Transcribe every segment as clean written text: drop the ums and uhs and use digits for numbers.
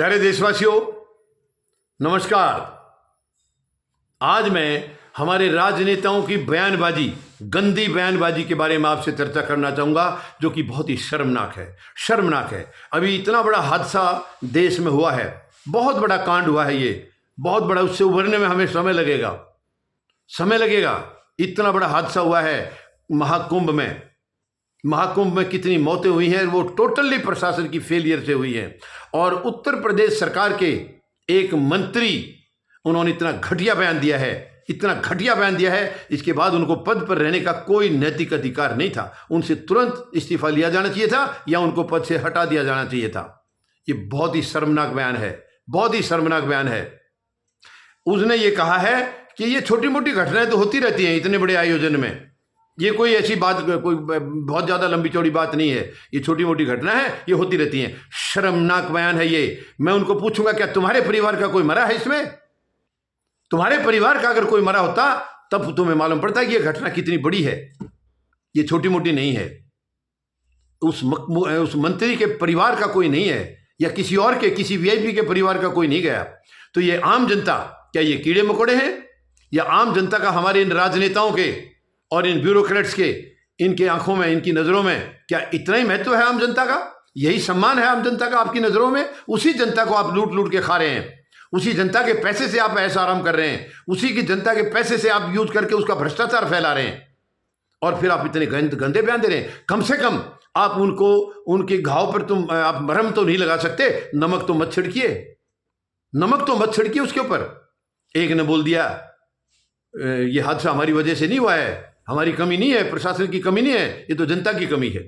प्यारे देशवासियों, नमस्कार। आज मैं हमारे राजनेताओं की बयानबाजी, गंदी बयानबाजी के बारे में आपसे चर्चा करना चाहूँगा, जो कि बहुत ही शर्मनाक है। अभी इतना बड़ा हादसा देश में हुआ है, बहुत बड़ा कांड हुआ है, ये बहुत बड़ा, उससे उभरने में हमें समय लगेगा। इतना बड़ा हादसा हुआ है महाकुंभ में कितनी मौतें हुई हैं, वो टोटली प्रशासन की फेलियर से हुई हैं। और उत्तर प्रदेश सरकार के एक मंत्री, उन्होंने इतना घटिया बयान दिया है, इसके बाद उनको पद पर रहने का कोई नैतिक अधिकार नहीं था। उनसे तुरंत इस्तीफा लिया जाना चाहिए था या उनको पद से हटा दिया जाना चाहिए था। ये बहुत ही शर्मनाक बयान है। उसने ये कहा है कि ये छोटी मोटी घटनाएं तो होती रहती हैं इतने बड़े आयोजन में, ये कोई ऐसी बात, कोई बहुत ज़्यादा लंबी चौड़ी बात नहीं है, ये छोटी मोटी घटना है, ये होती रहती हैं। शर्मनाक बयान है ये। मैं उनको पूछूंगा, क्या तुम्हारे परिवार का कोई मरा है इसमें? तुम्हारे परिवार का अगर कोई मरा होता तब तुम्हें मालूम पड़ता कि ये घटना कितनी बड़ी है, ये छोटी मोटी नहीं है। उस मंत्री के परिवार का कोई नहीं है, या किसी वीआईपी के परिवार का कोई नहीं गया। तो ये आम जनता, क्या ये कीड़े मकोड़े हैं? या आम जनता का हमारे इन राजनेताओं के और इन ब्यूरोक्रेट्स के, इनके आंखों में, इनकी नज़रों में क्या इतना ही महत्व है आम जनता का? यही सम्मान है आम जनता का आपकी नज़रों में? उसी जनता को आप लूट के खा रहे हैं, उसी जनता के पैसे से आप ऐसा आराम कर रहे हैं, उसी की जनता के पैसे से आप यूज करके उसका भ्रष्टाचार फैला रहे हैं, और फिर आप इतने गंदे बयान दे रहे हैं। कम से कम आप उनके घाव पर आप मरहम तो नहीं लगा सकते? नमक तो मत छिड़किए उसके ऊपर। एक ने बोल दिया ये हादसा हमारी वजह से नहीं हुआ है, हमारी कमी नहीं है, प्रशासन की कमी नहीं है, ये तो जनता की कमी है।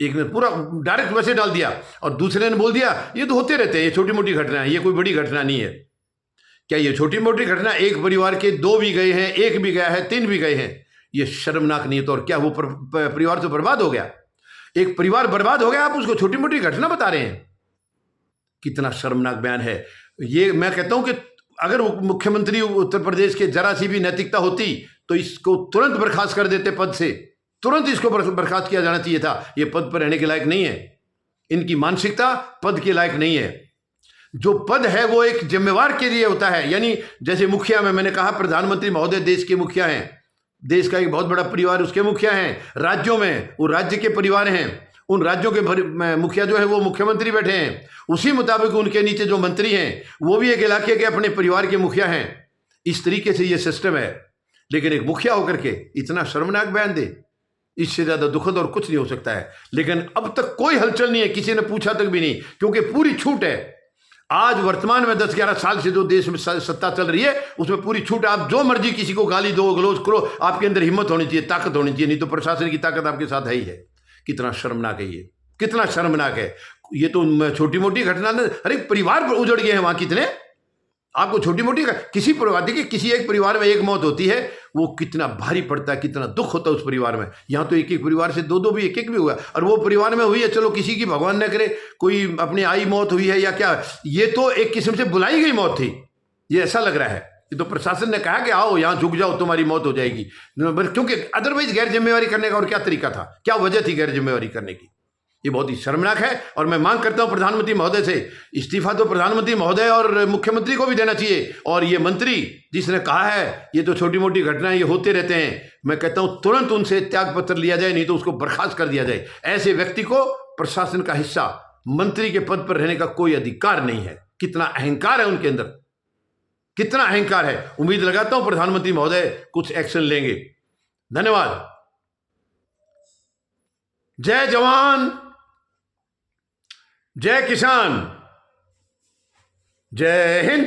एक ने पूरा डायरेक्ट वैसे डाल दिया, और दूसरे ने बोल दिया ये तो होते रहते हैं, ये छोटी मोटी घटना है, ये कोई बड़ी घटना नहीं है। क्या ये छोटी मोटी घटना एक परिवार के 2 भी गए हैं, 1 भी गया है, 3 भी गए हैं, ये शर्मनाक नहीं है तो और क्या? वो परिवार तो बर्बाद हो गया, एक परिवार बर्बाद हो गया, आप उसको छोटी मोटी घटना बता रहे हैं। कितना शर्मनाक बयान है ये। मैं कहता हूं कि अगर मुख्यमंत्री उत्तर प्रदेश के जरा सी भी नैतिकता होती तो इसको तुरंत बर्खास्त कर देते पद से, तुरंत इसको बर्खास्त किया जाना चाहिए था। ये पद पर रहने के लायक नहीं है, इनकी मानसिकता पद के लायक नहीं है। जो पद है वो एक जिम्मेवार के लिए होता है, यानी जैसे मुखिया में मैंने कहा, प्रधानमंत्री महोदय देश के मुखिया हैं, देश का एक बहुत बड़ा परिवार उसके मुखिया हैं। राज्यों में वो राज्य के परिवार हैं, उन राज्यों के मुखिया जो है वो मुख्यमंत्री बैठे हैं, उसी मुताबिक उनके नीचे जो मंत्री हैं वो भी एक इलाके के अपने परिवार के मुखिया हैं। इस तरीके से ये सिस्टम है। लेकिन एक मुखिया होकर के इतना शर्मनाक बयान दे, इससे ज्यादा दुखद और कुछ नहीं हो सकता है। लेकिन अब तक कोई हलचल नहीं है, किसी ने पूछा तक भी नहीं, क्योंकि पूरी छूट है। आज वर्तमान में 10-11 साल से जो देश में सत्ता चल रही है उसमें पूरी छूट है। आप जो मर्जी किसी को गाली दो, गलौज करो, आपके अंदर हिम्मत होनी चाहिए, ताकत होनी चाहिए, नहीं तो प्रशासन की ताकत आपके साथ है ही है। कितना शर्मनाक है ये, कितना शर्मनाक है ये। तो छोटी मोटी घटना न, अरे परिवार उजड़ गए हैं वहां कितने। आपको छोटी मोटी किसी परिवार, देखिए किसी एक परिवार में एक मौत होती है, वो कितना भारी पड़ता है, कितना दुख होता है उस परिवार में। यहाँ तो एक परिवार से 2 भी, 1 भी हुआ, और वो परिवार में हुई है, चलो किसी की भगवान न करे कोई अपनी आई मौत हुई है या क्या, ये तो एक किस्म से बुलाई गई मौत थी, ये ऐसा लग रहा है। ये तो प्रशासन ने कहा कि आओ यहाँ झुक जाओ, तुम्हारी मौत हो जाएगी, क्योंकि अदरवाइज गैर जिम्मेवारी करने का और क्या तरीका था, क्या वजह थी गैर जिम्मेवारी करने की? ये बहुत ही शर्मनाक है। और मैं मांग करता हूं प्रधानमंत्री महोदय से, इस्तीफा तो प्रधानमंत्री महोदय और मुख्यमंत्री को भी देना चाहिए। और ये मंत्री जिसने कहा है ये तो छोटी मोटी घटनाएं ये होते रहते हैं, मैं कहता हूं तुरंत उनसे त्याग पत्र लिया जाए, नहीं तो उसको बर्खास्त कर दिया जाए। ऐसे व्यक्ति को प्रशासन का हिस्सा, मंत्री के पद पर रहने का कोई अधिकार नहीं है। कितना अहंकार है उनके अंदर, कितना अहंकार है। उम्मीद लगाता हूं प्रधानमंत्री महोदय कुछ एक्शन लेंगे। धन्यवाद। जय जवान, जय किसान, जय हिंद।